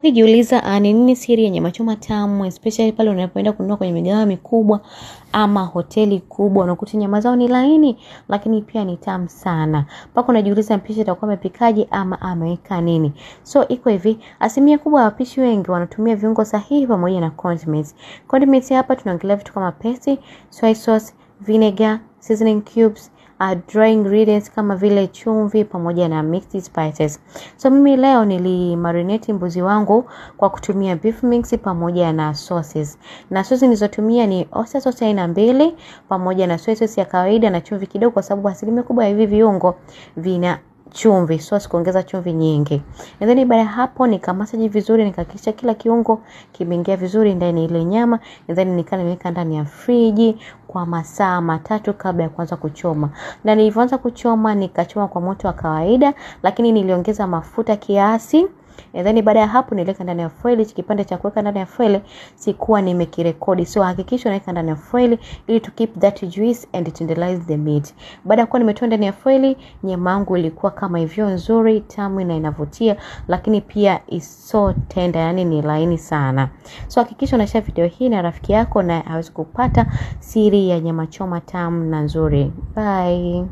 Nijiuliza ni nini siri ya nyama choma tamu, especially pale unapoenda kununua kwenye migahawa mikubwa ama hoteli kubwa, unakuta nyama zao ni laini lakini pia ni tamu sana. Mpaka unajiuliza mpishi atakuwa amepikaje ama ameweka nini. So iko hivi, asilimia kubwa ya wapishi wengi wanatumia viungo sahihi pamoja na condiments. Condiments hapa tunaongelea vitu kama paste, soy sauce, vinegar, seasoning cubes, dry ingredients kama vile chumvi pamoja na mixed spices. So mimi leo nilimarinate mbuzi wangu kwa kutumia beef mix pamoja na sauces. Na sauces nilizotumia ni oyster sauce aina 2 pamoja na soy sauce ya kawaida na chumvi kidogo, kwa sababu asilimia kubwa ya hivi viungo vina chumvi, so sikuongeza chumvi nyingi. And then baada ya hapo nikamasaji vizuri, nikahakikisha kila kiungo kimeingia vizuri ndani ile nyama. And then nimeweka ndani ya friji kwa masaa 3 kabla ya kuanza kuchoma. Na nilianza kuchoma nikachoma kwa moto wa kawaida, lakini niliongeza mafuta kiasi. And then baada ya hapo niliweka ndani ya foil. Kipande cha kuweka ndani ya foil sikuwa nimekirekodi, so hakikisha unaweka ndani ya foil ili to keep that juice and tenderize the meat. Baada ya kuwa nimetoa ndani ya foil, nyama yangu ilikuwa kama hivyo, nzuri, tamu na inavutia, lakini pia is so tender, yani ni laini sana. So hakikisha unashare video hii na rafiki yako na aweze kupata siri ya nyama choma tamu na nzuri. Bye.